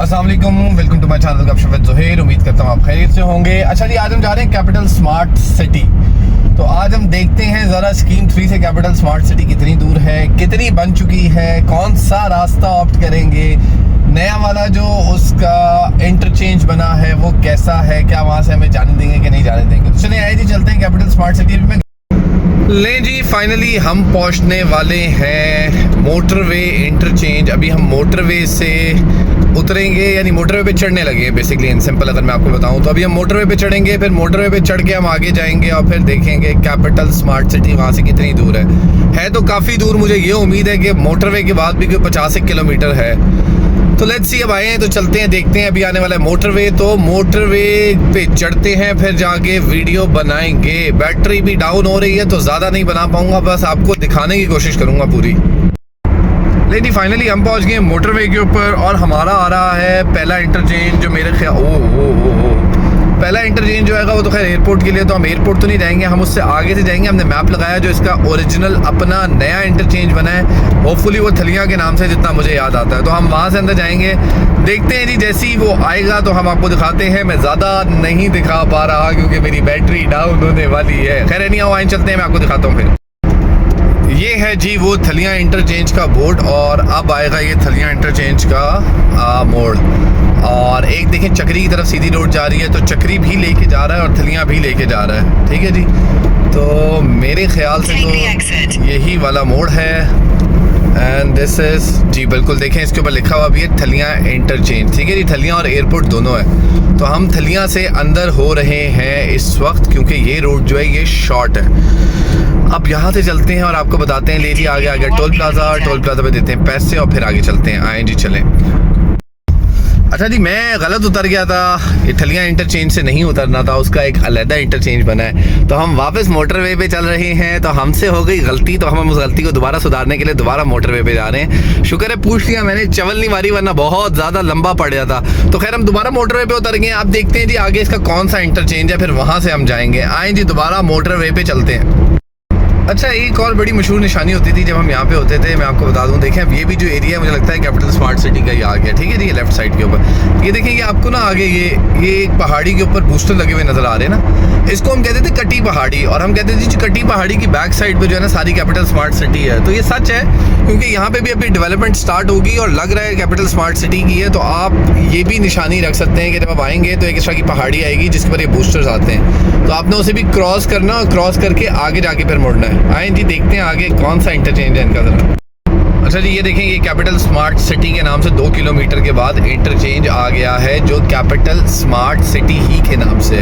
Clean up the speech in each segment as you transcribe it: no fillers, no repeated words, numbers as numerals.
अस्सलाम वालेकुम, welcome to my channel गपशप विद ज़ुहैर। उम्मीद करता हूँ आप खैरियत से होंगे। अच्छा जी, आज हम जा रहे हैं कैपिटल स्मार्ट सिटी। तो आज हम देखते हैं ज़रा स्कीम 3 से कैपिटल स्मार्ट सिटी कितनी दूर है, कितनी बन चुकी है, कौन सा रास्ता ऑप्ट करेंगे, नया वाला जो उसका इंटरचेंज बना है वो कैसा है, क्या वहाँ से हमें जाने देंगे कि नहीं जाने देंगे। तो चलिए आए जी, चलते हैं कैपिटल स्मार्ट सिटी में। लें जी, फाइनली हम पहुंचने वाले हैं मोटरवे इंटरचेंज। अभी हम मोटरवे से उतरेंगे, यानी मोटरवे पे चढ़ने लगे हैं बेसिकली इन सिंपल अगर मैं आपको बताऊं तो। अभी हम मोटरवे पे चढ़ेंगे, फिर मोटरवे पे चढ़ के हम आगे जाएंगे और फिर देखेंगे कैपिटल स्मार्ट सिटी वहाँ से कितनी दूर है तो काफ़ी दूर। मुझे ये उम्मीद है कि मोटरवे के बाद भी कोई 50 किलोमीटर है। तो लेट्स सी, अब आए हैं तो चलते हैं, देखते हैं। अभी आने वाला है मोटरवे, तो मोटरवे पे चढ़ते हैं, फिर जाके वीडियो बनाएंगे। बैटरी भी डाउन हो रही है तो ज़्यादा नहीं बना पाऊंगा, बस आपको दिखाने की कोशिश करूंगा पूरी। लेकिन फाइनली हम पहुंच गए मोटरवे के ऊपर और हमारा आ रहा है पहला इंटरचेंज, जो मेरे ख्याल पहला इंटरचेंज जो है वो तो खैर एयरपोर्ट के लिए। तो हम एयरपोर्ट तो नहीं जाएंगे, हम उससे आगे से जाएंगे। हमने मैप लगाया जो इसका ओरिजिनल अपना नया इंटरचेंज बना है, होपफुली वो थलिया के नाम से जितना मुझे याद आता है। तो हम वहाँ से अंदर जाएंगे, देखते हैं जी। जैसे ही वो आएगा तो हम आपको दिखाते हैं। मैं ज़्यादा नहीं दिखा पा रहा क्योंकि मेरी बैटरी डाउन होने वाली है। खैर नहीं आओ, आए चलते हैं, मैं आपको दिखाता हूँ। फिर ये है जी वो थलिया इंटरचेंज का बोर्ड और अब आएगा ये थलिया इंटरचेंज का मोड़। और एक देखें चक्री की तरफ सीधी रोड जा रही है, तो चक्री भी लेके जा रहा है और थलिया भी लेके जा रहा है। ठीक है जी, तो मेरे ख्याल से तो यही वाला मोड़ है। एंड दिस इज जी, बिल्कुल देखें इसके ऊपर लिखा हुआ भी है थलिया इंटरचेंज। ठीक है जी, थलिया और एयरपोर्ट दोनों है। तो हम थलिया से अंदर हो रहे हैं इस वक्त क्योंकि ये रोड जो है ये शॉर्ट है। अब यहाँ से चलते हैं और आपको बताते हैं। ले जी, आगे आगे टोल प्लाजा पे देते हैं पैसे और फिर आगे चलते हैं। आए जी, चलें। अच्छा जी, मैं गलत उतर गया था, ये थलिया इंटरचेंज से नहीं उतरना था, उसका एक अलग इंटरचेंज बना है। तो हम वापस मोटरवे पे चल रहे हैं, तो हमसे हो गई गलती, तो हम उस गलती को दोबारा सुधारने के लिए दोबारा मोटरवे पे जा रहे हैं। शुक्र है पूछ लिया मैंने, चवल नहीं मारी वरना बहुत ज़्यादा लंबा पड़ जाता। तो खैर हम दोबारा मोटरवे पे उतर गए। आप देखते हैं जी आगे इसका कौन सा इंटरचेंज है, फिर वहाँ से हम जाएंगे। आए जी, दोबारा मोटरवे पे चलते हैं। अच्छा, एक और बड़ी मशहूर निशानी होती थी जब हम यहाँ पे होते थे, मैं आपको बता दूं। देखें अब ये भी जो एरिया है मुझे लगता है कैपिटल स्मार्ट सिटी का ही आ गया। ठीक है जी, ये लेफ्ट साइड के ऊपर ये देखें, ये आपको ना आगे ये एक पहाड़ी के ऊपर बूस्टर लगे हुए नजर आ रहे हैं ना। इसको हम कहते थे कटी पहाड़ी, और हम कहते थे जी कटी पहाड़ी की बैक साइड पे जो है ना सारी कैपिटल स्मार्ट सिटी है। तो ये सच है क्योंकि यहाँ पे भी अभी डेवलपमेंट स्टार्ट होगी और लग रहा है कैपिटल स्मार्ट सिटी की है। तो आप ये भी निशानी रख सकते हैं कि जब आप आएंगे तो एक इस तरह की पहाड़ी आएगी जिसके पर ये बूस्टर्स आते हैं, तो आपने उसे भी क्रॉस करना और क्रॉस करके आगे जाके फिर मुड़ना है। आए जी, देखते हैं आगे कौन सा इंटरचेंज है इनका जरा। अच्छा जी, ये देखें, ये कैपिटल स्मार्ट सिटी के नाम से 2 किलोमीटर के बाद इंटरचेंज आ गया है जो कैपिटल स्मार्ट सिटी ही के नाम से।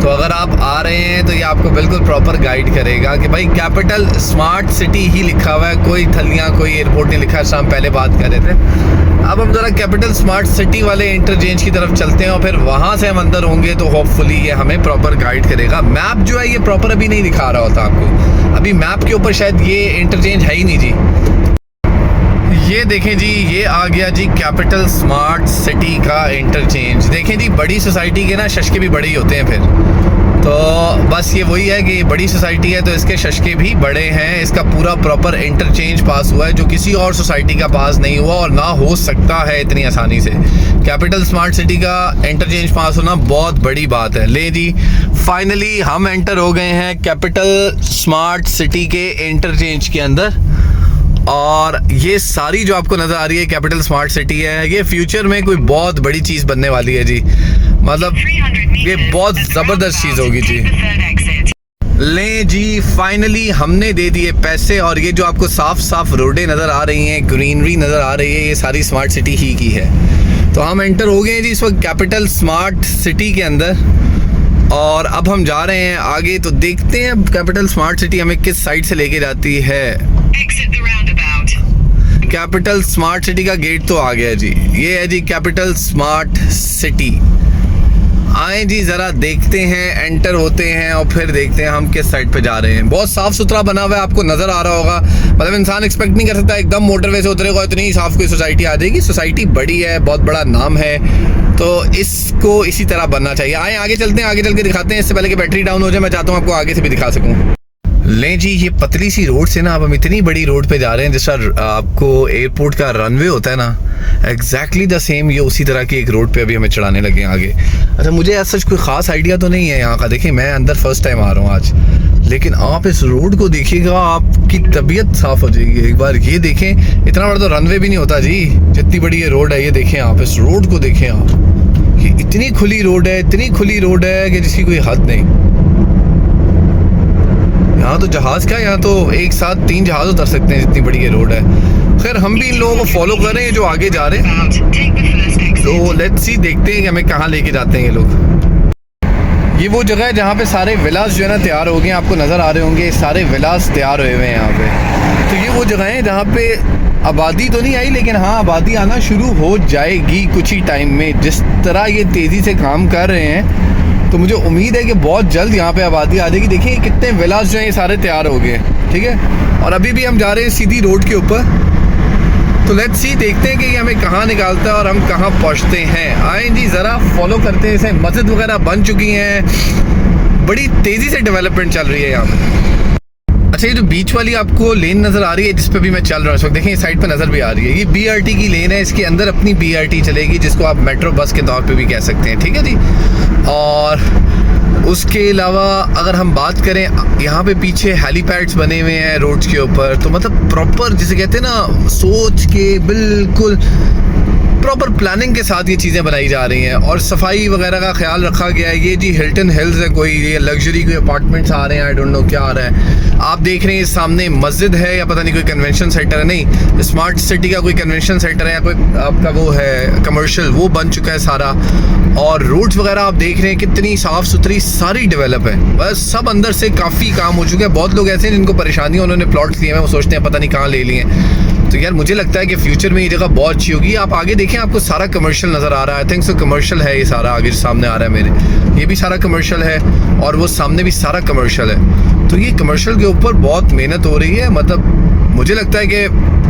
तो अगर आप आ रहे हैं तो ये आपको बिल्कुल प्रॉपर गाइड करेगा कि भाई कैपिटल स्मार्ट सिटी ही लिखा हुआ है, कोई थलिया कोई एयरपोर्ट नहीं लिखा है। हम पहले बात कर रहे थे। अब हम ज़रा कैपिटल स्मार्ट सिटी वाले इंटरचेंज की तरफ चलते हैं और फिर वहाँ से हम अंदर होंगे तो होपफुली ये हमें प्रॉपर गाइड करेगा। मैप जो है ये प्रॉपर अभी नहीं दिखा रहा होता आपको, अभी मैप के ऊपर शायद ये इंटरचेंज है ही नहीं जी। ये देखें जी, ये आ गया जी कैपिटल स्मार्ट सिटी का इंटरचेंज। देखें जी, बड़ी सोसाइटी के ना शशके भी बड़े ही होते हैं फिर। तो बस ये वही है कि बड़ी सोसाइटी है तो इसके शशके भी बड़े हैं। इसका पूरा प्रॉपर इंटरचेंज पास हुआ है जो किसी और सोसाइटी का पास नहीं हुआ और ना हो सकता है इतनी आसानी से। कैपिटल स्मार्ट सिटी का इंटरचेंज पास होना बहुत बड़ी बात है। ले जी, फाइनली हम एंटर हो गए हैं कैपिटल स्मार्ट सिटी के इंटरचेंज के अंदर। और ये सारी जो आपको नज़र आ रही है कैपिटल स्मार्ट सिटी है, ये फ्यूचर में कोई बहुत बड़ी चीज़ बनने वाली है जी। मतलब ये बहुत ज़बरदस्त चीज़ होगी जी। ले जी, फाइनली हमने दे दिए पैसे और ये जो आपको साफ साफ रोडें नज़र आ रही हैं, ग्रीनरी नज़र आ रही है, ये सारी स्मार्ट सिटी ही की है। तो हम एंटर हो गए हैं जी इस वक्त कैपिटल स्मार्ट सिटी के अंदर और अब हम जा रहे हैं आगे। तो देखते हैं कैपिटल स्मार्ट सिटी हमें किस साइड से लेके जाती है। कैपिटल स्मार्ट सिटी का गेट तो आ गया जी, ये है जी कैपिटल स्मार्ट सिटी। आए जी, ज़रा देखते हैं, एंटर होते हैं और फिर देखते हैं हम किस साइड पे जा रहे हैं। बहुत साफ़ सुथरा बना हुआ है, आपको नज़र आ रहा होगा। मतलब इंसान एक्सपेक्ट नहीं कर सकता एकदम मोटरवे से उतरेगा इतनी साफ़ कोई सोसाइटी आ जाएगी। सोसाइटी बड़ी है, बहुत बड़ा नाम है, तो इसको इसी तरह बनना चाहिए। आए आगे चलते हैं, आगे चल के दिखाते हैं। इससे पहले कि बैटरी डाउन हो जाए, मैं चाहता हूँ आपको आगे से भी दिखा सकूँ। लें जी, ये पतली सी रोड से ना अब हम इतनी बड़ी रोड पे जा रहे हैं, जैसा आपको एयरपोर्ट का रनवे होता है ना, एग्जैक्टली द सेम ये उसी तरह की एक रोड पे अभी हमें चढ़ाने लगे आगे। अच्छा, मुझे ऐसा कोई ख़ास आइडिया तो नहीं है यहाँ का। देखिए, मैं अंदर फर्स्ट टाइम आ रहा हूँ आज, लेकिन आप इस रोड को देखिएगा, आपकी तबीयत साफ़ हो जाएगी। एक बार ये देखें, इतना बड़ा तो रनवे भी नहीं होता जी, जितनी बड़ी ये रोड है। ये देखें, आप इस रोड को देखें, आप ये इतनी खुली रोड है, इतनी खुली रोड है कि जिसकी कोई हद नहीं। यहाँ तो जहाज़ क्या, यहाँ तो एक साथ 3 जहाज़ उतर सकते हैं, जितनी बड़ी ये रोड है। खैर, हम भी इन लोगों को फॉलो कर रहे हैं जो आगे जा रहे हैं, तो लेट्स सी, देखते हैं कि हमें कहाँ लेके जाते हैं ये लोग। ये वो जगह है जहाँ पे सारे विलास जो है ना तैयार हो गए, आपको नज़र आ रहे होंगे, सारे विलास तैयार हुए हुए हैं यहाँ पे। तो ये वो जगह है जहाँ पे आबादी तो नहीं आई, लेकिन हाँ, आबादी आना शुरू हो जाएगी कुछ ही टाइम में। जिस तरह ये तेज़ी से काम कर रहे हैं, तो मुझे उम्मीद है कि बहुत जल्द यहाँ पे आबादी आ जाएगी। देखिए कितने विलास जो हैं ये सारे तैयार हो गए, ठीक है। और अभी भी हम जा रहे हैं सीधी रोड के ऊपर, तो लेट्स सी, देखते हैं कि ये हमें कहाँ निकालता है और हम कहाँ पहुँचते हैं। आए जी, ज़रा फॉलो करते हैं इसे। मस्जिद वगैरह बन चुकी हैं, बड़ी तेज़ी से डेवलपमेंट चल रही है यहाँ पर। अच्छा, ये जो बीच वाली आपको लेन नज़र आ रही है, जिस पे भी मैं चल रहा हूँ, देखें इस साइड पे नज़र भी आ रही है, ये BRT की लेन है। इसके अंदर अपनी BRT चलेगी, जिसको आप मेट्रो बस के तौर पे भी कह सकते हैं, ठीक है जी। और उसके अलावा अगर हम बात करें, यहाँ पे पीछे हेलीपैड्स बने हुए हैं रोड्स के ऊपर, तो मतलब प्रॉपर जिसे कहते हैं ना, सोच के बिल्कुल प्रॉपर प्लानिंग के साथ ये चीज़ें बनाई जा रही हैं, और सफाई वगैरह का ख्याल रखा गया है। ये जी हिल्टन हिल्स है, कोई ये लग्जरी कोई अपार्टमेंट्स आ रहे हैं, आई डोंट नो क्या आ रहा है। आप देख रहे हैं सामने मस्जिद है, या पता नहीं कोई कन्वेंशन सेंटर है, नहीं, स्मार्ट सिटी का कोई कन्वेंशन सेंटर है, या कोई आपका वो है कमर्शियल, वो बन चुका है सारा। और रोड्स वगैरह आप देख रहे हैं कितनी साफ़ सुथरी, सारी डेवलप है। बस सब अंदर से काफ़ी काम हो चुका है। बहुत लोग ऐसे हैं जिनको परेशानी है, उन्होंने प्लॉट्स लिए हैं, वो सोचते हैं पता नहीं कहाँ ले लिए हैं। तो यार, मुझे लगता है कि फ्यूचर में ये जगह बहुत अच्छी होगी। आप आगे देखें, आपको सारा कमर्शियल नज़र आ रहा है। आई थिंक सो कमर्शियल है ये सारा, आगे सामने आ रहा है मेरे, ये भी सारा कमर्शियल है, और वो सामने भी सारा कमर्शियल है। तो ये कमर्शियल के ऊपर बहुत मेहनत हो रही है। मतलब मुझे लगता है कि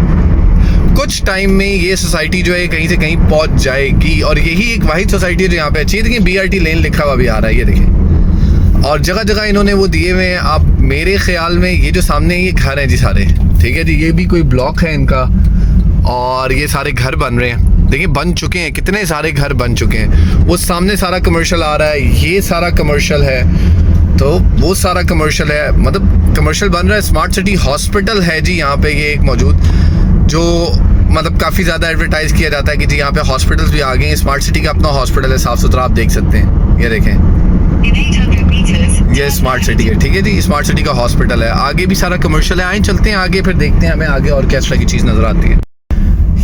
कुछ टाइम में ये सोसाइटी जो है कहीं से कहीं पहुंच जाएगी, और यही एक वाहिद सोसाइटी है जो यहाँ पे अच्छी है। देखिए, BRT लेन लिखा हुआ भी आ रहा है, ये देखें, और जगह जगह इन्होंने वो दिए हुए हैं। आप मेरे ख्याल में ये जो सामने ये घर हैं जी सारे, ठीक है जी, ये भी कोई ब्लॉक है इनका, और ये सारे घर बन रहे हैं। देखिए, बन चुके हैं, कितने सारे घर बन चुके हैं। वो सामने सारा कमर्शियल आ रहा है, ये सारा कमर्शियल है, तो वो सारा कमर्शियल है, मतलब कमर्शियल बन रहा है। स्मार्ट सिटी हॉस्पिटल है जी यहाँ पे ये एक मौजूद, जो मतलब काफ़ी ज़्यादा एडवर्टाइज़ किया जाता है कि जी यहाँ पे हॉस्पिटल्स भी आ गए हैं। स्मार्ट सिटी का अपना हॉस्पिटल है, साफ़ सुथरा, आप देख सकते हैं, ये देखें, ये स्मार्ट सिटी है, ठीक है जी, स्मार्ट सिटी का हॉस्पिटल है। आगे भी सारा कमर्शियल है। आए चलते हैं आगे, फिर देखते हैं हमें आगे और क्या तरह की चीज़ नज़र आती है।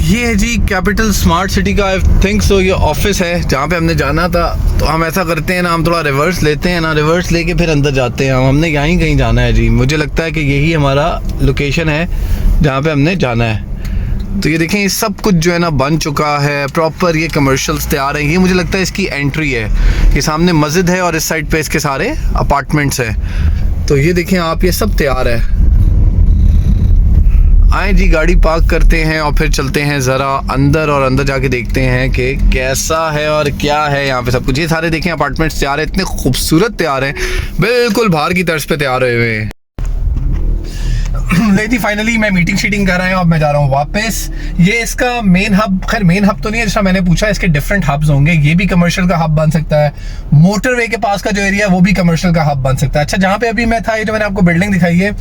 ये है जी कैपिटल स्मार्ट सिटी का, आई थिंक सो ये ऑफिस है जहाँ पे हमने जाना था। तो हम ऐसा करते हैं ना, हम थोड़ा रिवर्स लेते हैं ना, रिवर्स लेके फिर अंदर जाते हैं। हमने यहीं कहीं जाना है जी, मुझे लगता है कि यही हमारा लोकेशन है जहाँ पे हमने जाना है। तो ये देखें, ये सब कुछ जो है ना बन चुका है प्रॉपर, ये कमर्शियल्स तैयार हैं। ये मुझे लगता है इसकी एंट्री है, ये सामने मस्जिद है और इस साइड पे इसके सारे अपार्टमेंट्स हैं। तो ये देखें आप, ये सब तैयार है। आए जी, गाड़ी पार्क करते हैं और फिर चलते हैं ज़रा अंदर, और अंदर जाके देखते हैं कि कैसा है और क्या है यहाँ पे सब कुछ। ये सारे देखें अपार्टमेंट्स तैयार है, इतने खूबसूरत तैयार हैं, बिल्कुल बाहर की तर्ज पे तैयार हुए हैं। लेकिन फाइनली मैं मीटिंग शीटिंग कर रहा हूँ, अब मैं जा रहा हूँ वापस। ये इसका मेन हब, खैर मेन हब तो नहीं है जैसा मैंने पूछा, इसके डिफरेंट हब्स होंगे। ये भी कमर्शियल का हब बन सकता है, मोटरवे के पास का जो एरिया है वो भी कमर्शियल का हब बन सकता है। अच्छा, जहाँ पे अभी मैं था, ये जो मैंने आपको बिल्डिंग दिखाई है,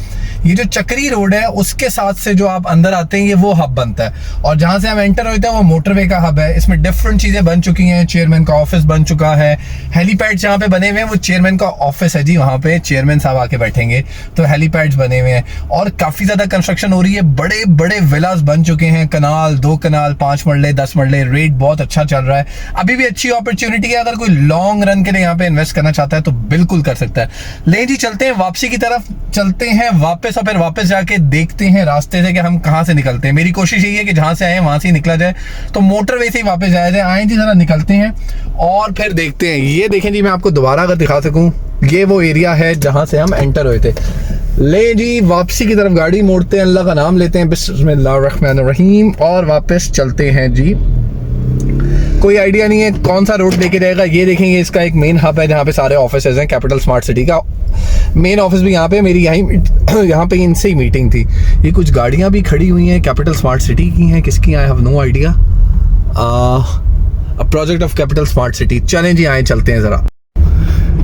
ये जो चक्री रोड है उसके साथ से जो आप अंदर आते हैं, ये वो हब बनता है, और जहाँ से हम एंटर होते हैं वो मोटरवे का हब है। इसमें डिफरेंट चीजें बन चुकी हैं, चेयरमैन का ऑफिस बन चुका है, हेलीपैड जहाँ पे बने हुए हैं वो चेयरमैन का ऑफिस है जी, वहाँ पे चेयरमैन साहब आके बैठेंगे। तो हेलीपैड्स बने हुए हैं, और काफी ज्यादा कंस्ट्रक्शन हो रही है, बड़े बड़े विलास बन चुके हैं, कनाल, 2 कनाल, 5 मरले, 10 मरले, रेट बहुत अच्छा चल रहा है। अभी भी अच्छी अपॉर्चुनिटी है, अगर कोई लॉन्ग रन के लिए यहाँ पे इन्वेस्ट करना चाहता है तो बिल्कुल कर सकता है। ले जी, चलते हैं वापसी की तरफ, चलते हैं वापस, और फिर वापस जाके देखते हैं रास्ते से कि हम कहाँ से निकलते हैं। मेरी कोशिश यही है कि जहाँ से आए वहां से ही निकला जाए, तो मोटरवे से ही वापस जाया जाए। आए जी, जरा निकलते हैं और फिर देखते हैं। ये देखें जी, मैं आपको दोबारा अगर दिखा सकूं, ये वो एरिया है जहां से हम एंटर हुए थे। ले जी, वापसी की तरफ गाड़ी मोड़ते हैं, अल्लाह का नाम लेते हैं, बिस्मिल्लाहिर्रहमानिर्रहीम, और वापस चलते हैं जी। कोई आइडिया नहीं है कौन सा रोड लेके जाएगा। ये देखेंगे, इसका एक मेन हब है जहाँ पे सारे ऑफिसेज हैं कैपिटल स्मार्ट सिटी का, मेन ऑफिस भी यहाँ पे, मेरी यहाँ पे इनसे ही मीटिंग थी। ये कुछ गाड़ियाँ भी खड़ी हुई हैं, कैपिटल स्मार्ट सिटी की हैं, किसकी I have no idea. Project of capital smart city. चलें जी, आए चलते हैं ज़रा।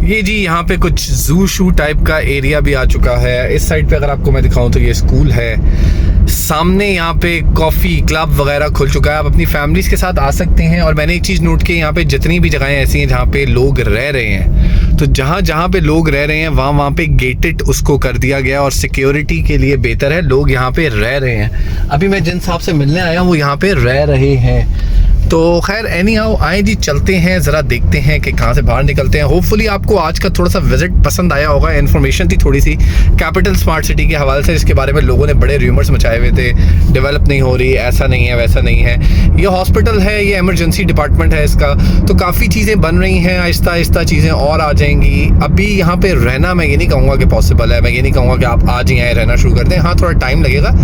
ये जी यहाँ पे कुछ जू शू टाइप का एरिया भी आ चुका है। इस साइड पे अगर आपको मैं दिखाऊं तो ये स्कूल है। सामने यहाँ पे कॉफ़ी क्लब वगैरह खुल चुका है, आप अपनी फैमिलीज़ के साथ आ सकते हैं। और मैंने एक चीज़ नोट की, यहाँ पे जितनी भी जगहें ऐसी हैं जहाँ पे लोग रह रहे हैं, तो जहाँ जहाँ पे लोग रह रहे हैं वहाँ पे गेटेड उसको कर दिया गया और सिक्योरिटी के लिए बेहतर है, लोग यहाँ पे रह रहे हैं। अभी मैं जिन साहब से मिलने आया हूँ वो यहाँ पे रह रहे हैं। तो खैर एनी हाउ, आए जी चलते हैं, ज़रा देखते हैं कि कहाँ से बाहर निकलते हैं। होपफुली आपको आज का थोड़ा सा विजिट पसंद आया होगा। इन्फॉर्मेशन थी थोड़ी सी कैपिटल स्मार्ट सिटी के हवाले से, जिसके बारे में लोगों ने बड़े र्यूमर्स मचाए हुए थे, डेवलप नहीं हो रही, ऐसा नहीं है, वैसा नहीं है। ये हॉस्पिटल है, ये एमरजेंसी डिपार्टमेंट है इसका, तो काफ़ी चीज़ें बन रही हैं, आहिस्ता आहिस्ता चीज़ें और आ जाएंगी। अभी यहाँ पे रहना मैं ये नहीं कहूँगा कि पॉसिबल है, मैं ये नहीं कहूँगा कि आप आज ही आए रहना शुरू कर दें। हाँ, थोड़ा टाइम लगेगा,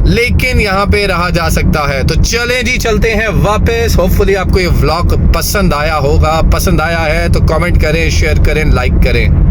लेकिन यहाँ पे रहा जा सकता है। तो चलें जी, चलते हैं वापस। होपफुली आपको ये व्लॉग पसंद आया होगा। पसंद आया है तो कमेंट करें, शेयर करें, लाइक करें।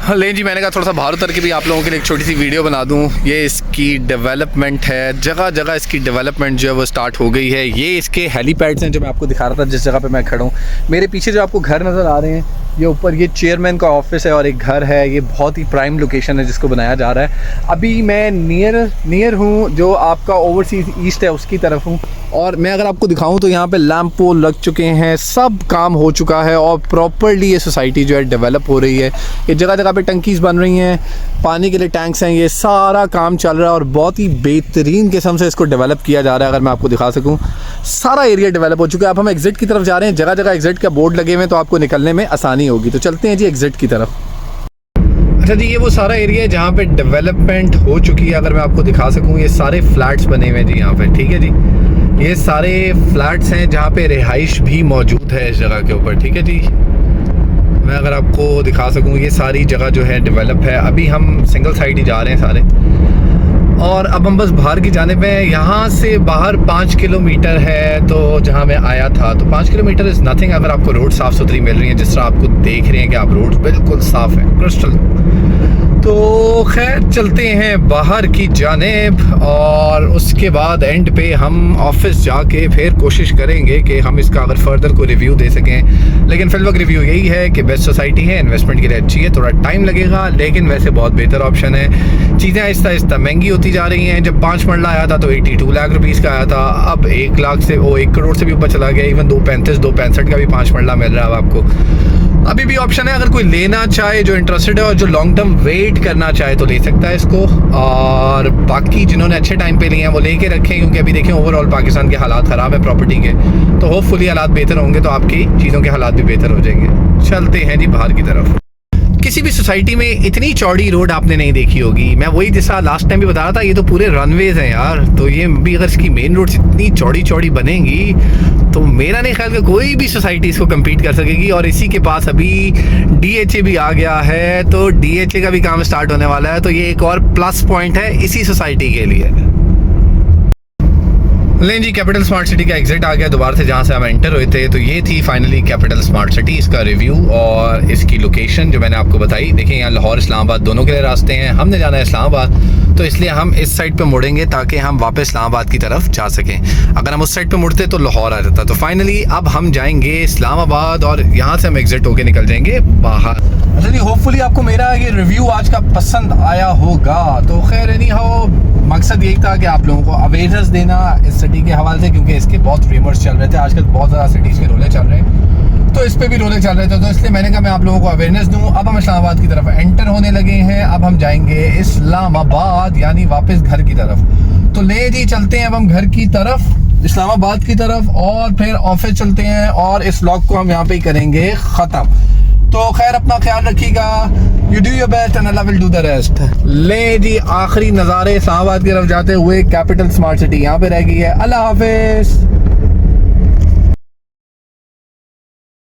हाँ ले जी, मैंने कहा थोड़ा सा बाहर उतर के भी आप लोगों के लिए एक छोटी सी वीडियो बना दूं। ये इसकी डेवलपमेंट है, जगह जगह इसकी डेवलपमेंट जो है वो स्टार्ट हो गई है। ये इसके हेलीपैड्स हैं जो मैं आपको दिखा रहा था, जिस जगह पे मैं खड़ा हूँ। मेरे पीछे जो आपको घर नज़र आ रहे हैं, ये ऊपर ये चेयरमैन का ऑफिस है और एक घर है। ये बहुत ही प्राइम लोकेशन है जिसको बनाया जा रहा है। अभी मैं नियर हूँ, जो आपका ओवरसीज़ ईस्ट है उसकी तरफ हूँ। और मैं अगर आपको दिखाऊं तो यहाँ पे लैंप पोल लग चुके हैं, सब काम हो चुका है और प्रॉपरली ये सोसाइटी जो है डेवलप हो रही है। ये जगह जगह पे टंकीज़ बन रही हैं, पानी के लिए टैंक्स हैं, ये सारा काम चल रहा है और बहुत ही बेहतरीन किस्म से इसको डेवलप किया जा रहा है। अगर मैं आपको दिखा सकूँ, सारा एरिया डेवलप हो चुका है। अब हम एग्जिट की तरफ जा रहे हैं, जगह जगह एग्जिट का बोर्ड लगे हुए हैं, तो आपको निकलने में आसानी होगी। तो चलते हैं जी एग्जिट की तरफ। अच्छा जी, ये वो सारा एरिया है जहाँ पे डेवलपमेंट हो चुकी है। अगर मैं आपको दिखा सकूँ, ये सारे फ्लैट्स बने हुए हैं जी यहाँ पे, ठीक है जी। ये सारे फ्लैट्स हैं जहाँ पे रिहाइश भी मौजूद है इस जगह के ऊपर, ठीक है जी। मैं अगर आपको दिखा सकूँ, ये सारी जगह जो है डेवलप है। अभी हम सिंगल साइड ही जा रहे हैं सारे, और अब हम बस बाहर की जानिब हैं। यहाँ से बाहर 5 किलोमीटर है, तो जहाँ मैं आया था, तो 5 किलोमीटर इज़ नथिंग अगर आपको रोड साफ़ सुथरी मिल रही है, जिस तरह आपको देख रहे हैं कि आप रोड बिल्कुल साफ़ है, क्रिस्टल। तो खैर चलते हैं बाहर की जानिब, और उसके बाद एंड पे हम ऑफिस जाके फिर कोशिश करेंगे कि हम इसका अगर फर्दर को रिव्यू दे सकें। लेकिन फिलहाल रिव्यू यही है कि बेस्ट सोसाइटी है, इन्वेस्टमेंट के लिए अच्छी है, थोड़ा टाइम लगेगा लेकिन वैसे बहुत बेहतर ऑप्शन है। चीज़ें आहिस्ता आहिस्ता महंगी होती जा रही हैं। जब 5 मरला आया था तो 82 लाख रुपीज़ का आया था, अब 1 लाख से 1 करोड़ से भी ऊपर चला गया। इवन 265 का भी 5 मरला मिल रहा है अब आपको। अभी भी ऑप्शन है, अगर कोई लेना चाहे, जो इंटरेस्टेड है और जो लॉन्ग टर्म वेट करना चाहे तो ले सकता है इसको। और बाकी जिन्होंने अच्छे टाइम पे लिए हैं वो लेके रखें, क्योंकि अभी देखें ओवरऑल पाकिस्तान के हालात ख़राब है प्रॉपर्टी के, तो होपफुली हालात बेहतर होंगे तो आपकी चीज़ों के हालात भी बेहतर हो जाएंगे। चलते हैं जी बाहर की तरफ। किसी भी सोसाइटी में इतनी चौड़ी रोड आपने नहीं देखी होगी। मैं वही जैसा लास्ट टाइम भी बता रहा था, ये तो पूरे रनवेज हैं यार। तो ये भी अगर इसकी मेन रोड इतनी चौड़ी चौड़ी बनेंगी तो मेरा नहीं ख्याल कि कोई भी सोसाइटी इसको कम्पीट कर सकेगी। और इसी के पास अभी DHA भी आ गया है, तो DHA का भी काम स्टार्ट होने वाला है, तो ये एक और प्लस पॉइंट है इसी सोसाइटी के लिए। लें जी, कैपिटल स्मार्ट सिटी का एग्जिट आ गया दोबारा से जहाँ से हम एंटर हुए थे। तो ये थी फाइनली कैपिटल स्मार्ट सिटी, इसका रिव्यू और इसकी लोकेशन जो मैंने आपको बताई। देखिए यहाँ लाहौर इस्लामाबाद दोनों के लिए रास्ते हैं, हमने जाना है इस्लामाबाद, तो इसलिए हम इस साइड पे मुड़ेंगे ताकि हम वापस इस्लामाबाद की तरफ जा सकें। अगर हम उस साइड पे मुड़ते तो लाहौर आ जाता। तो फाइनली अब हम जाएंगे इस्लामाबाद और यहाँ से हम एग्जिट होके निकल जाएंगे बाहर। अच्छा जी, होपफुली आपको मेरा ये रिव्यू आज का पसंद आया होगा। तो खैर एनी हाउ, मकसद यही था कि आप लोगों को अवेयरनेस देना इस सिटी के हवाले से, क्योंकि इसके बहुत र्यूमर्स चल रहे थे। आजकल बहुत ज़्यादा सिटीज़ के रोले चल रहे हैं, तो इस पे भी रोले चल रहे थे, तो इसलिए मैंने कहा मैं आप लोगों को अवेयरनेस दूं। अब हम इस्लामाबाद की तरफ एंटर होने लगे हैं। अब हम जाएंगे इस्लामाबाद, यानी वापस घर की तरफ। तो ले जी चलते हैं अब हम घर की तरफ, इस्लामाबाद की तरफ, और फिर ऑफिस चलते हैं और इस व्लॉग को हम यहाँ पे ही करेंगे ख़त्म। तो खैर अपना ख्याल रखिएगा, you do your best and Allah will do the rest. ले जी, आखिरी नज़ारे इस्लामाबाद की तरफ जाते हुए कैपिटल स्मार्ट सिटी यहाँ पे रह गई है। अल्लाह हाफिज़।